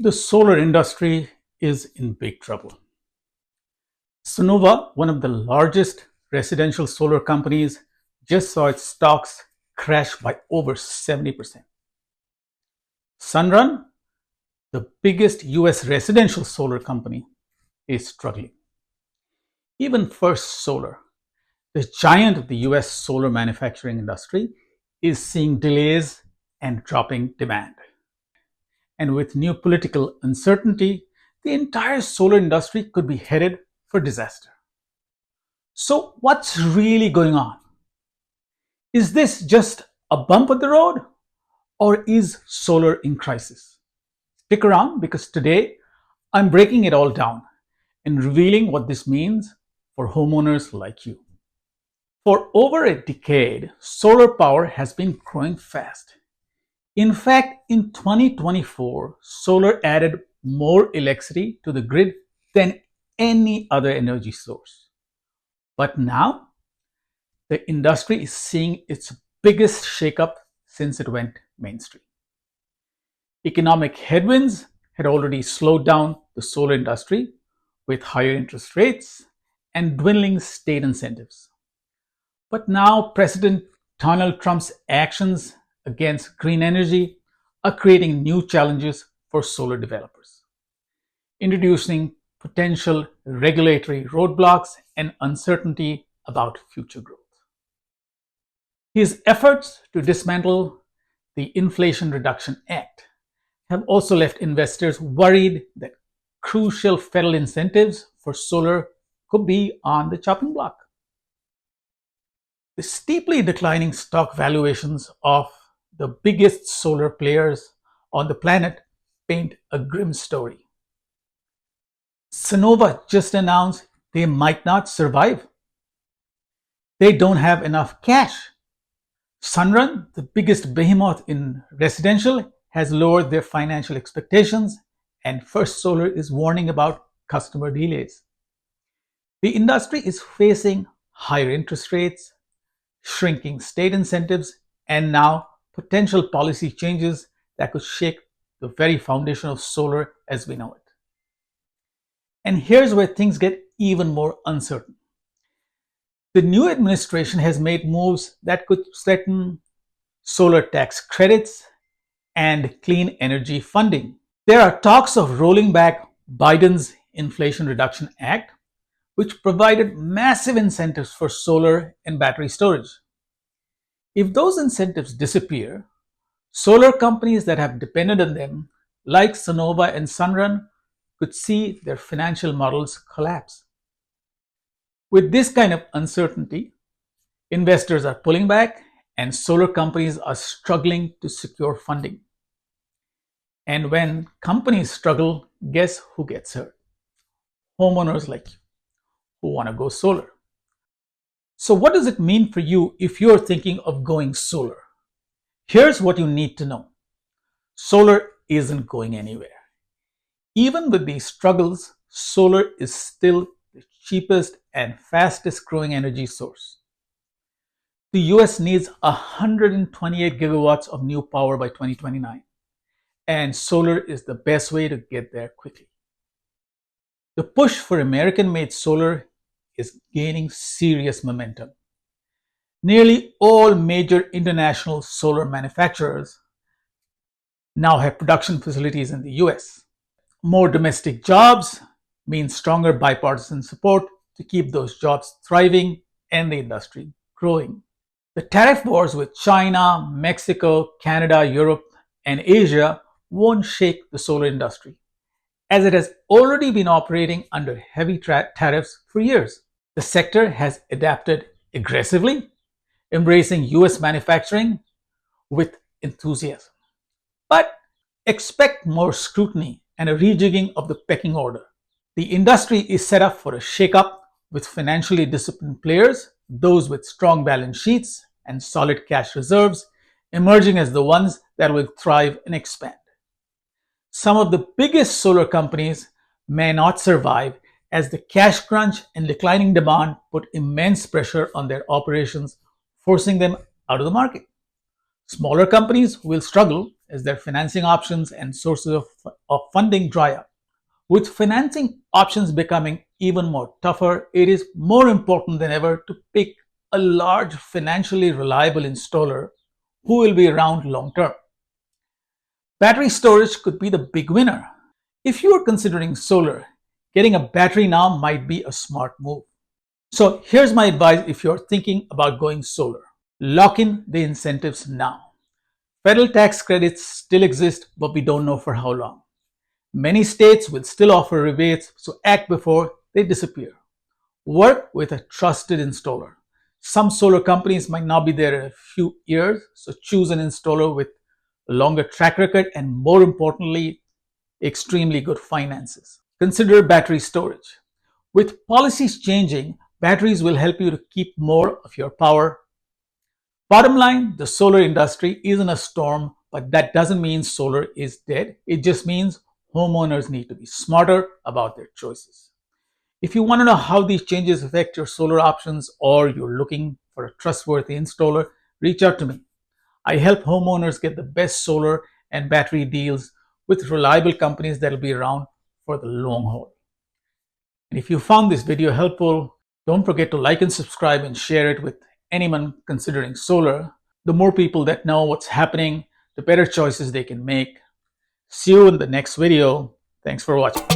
The solar industry is in big trouble. Sunnova, one of the largest residential solar companies, just saw its stocks crash by over 70%. Sunrun, the biggest US residential solar company, is struggling. Even First Solar, the giant of the US solar manufacturing industry, is seeing delays and dropping demand. And with new political uncertainty, the entire solar industry could be headed for disaster. So, what's really going on? Is this just a bump on the road, or is solar in crisis? Stick around because today I'm breaking it all down and revealing what this means for homeowners like you. For over a decade, solar power has been growing fast. In fact, in 2024, solar added more electricity to the grid than any other energy source. But now, the industry is seeing its biggest shakeup since it went mainstream. Economic headwinds had already slowed down the solar industry with higher interest rates and dwindling state incentives. But now, President Donald Trump's actions against green energy are creating new challenges for solar developers, introducing potential regulatory roadblocks and uncertainty about future growth. His efforts to dismantle the Inflation Reduction Act have also left investors worried that crucial federal incentives for solar could be on the chopping block. The steeply declining stock valuations of the biggest solar players on the planet paint a grim story. Sunnova just announced they might not survive. They don't have enough cash. Sunrun, the biggest behemoth in residential, has lowered their financial expectations, and First Solar is warning about customer delays. The industry is facing higher interest rates, shrinking state incentives, and now potential policy changes that could shake the very foundation of solar as we know it. And here's where things get even more uncertain. The new administration has made moves that could threaten solar tax credits and clean energy funding. There are talks of rolling back Biden's Inflation Reduction Act, which provided massive incentives for solar and battery storage. If those incentives disappear, solar companies that have depended on them, like Sunnova and Sunrun, could see their financial models collapse. With this kind of uncertainty, investors are pulling back and solar companies are struggling to secure funding. And when companies struggle, guess who gets hurt? Homeowners like you who want to go solar. So, what does it mean for you if you're thinking of going solar? Here's what you need to know. Solar isn't going anywhere. Even with these struggles, solar is still the cheapest and fastest growing energy source. The US needs 128 gigawatts of new power by 2029, and solar is the best way to get there quickly. The push for American-made solar is gaining serious momentum. Nearly all major international solar manufacturers now have production facilities in the US. More domestic jobs mean stronger bipartisan support to keep those jobs thriving and the industry growing. The tariff wars with China, Mexico, Canada, Europe, and Asia won't shake the solar industry, as it has already been operating under heavy tariffs for years. The sector has adapted aggressively, embracing US manufacturing with enthusiasm. But expect more scrutiny and a rejigging of the pecking order. The industry is set up for a shakeup with financially disciplined players, those with strong balance sheets and solid cash reserves, emerging as the ones that will thrive and expand. Some of the biggest solar companies may not survive as the cash crunch and declining demand put immense pressure on their operations, forcing them out of the market. Smaller companies will struggle as their financing options and sources of funding dry up. With financing options becoming even more tougher, it is more important than ever to pick a large, financially reliable installer who will be around long term. Battery storage could be the big winner. If you are considering solar, getting a battery now might be a smart move. So here's my advice if you're thinking about going solar. Lock in the incentives now. Federal tax credits still exist, but we don't know for how long. Many states will still offer rebates, so act before they disappear. Work with a trusted installer. Some solar companies might not be there in a few years, so choose an installer with a longer track record and, more importantly, extremely good finances. Consider battery storage. With policies changing, batteries will help you to keep more of your power. Bottom line, the solar industry is in a storm, but that doesn't mean solar is dead. It just means homeowners need to be smarter about their choices. If you want to know how these changes affect your solar options or you're looking for a trustworthy installer, reach out to me. I help homeowners get the best solar and battery deals with reliable companies that will be around for the long haul. And if you found this video helpful, don't forget to like and subscribe and share it with anyone considering solar. The more people that know what's happening, the better choices they can make. See you in the next video. Thanks for watching.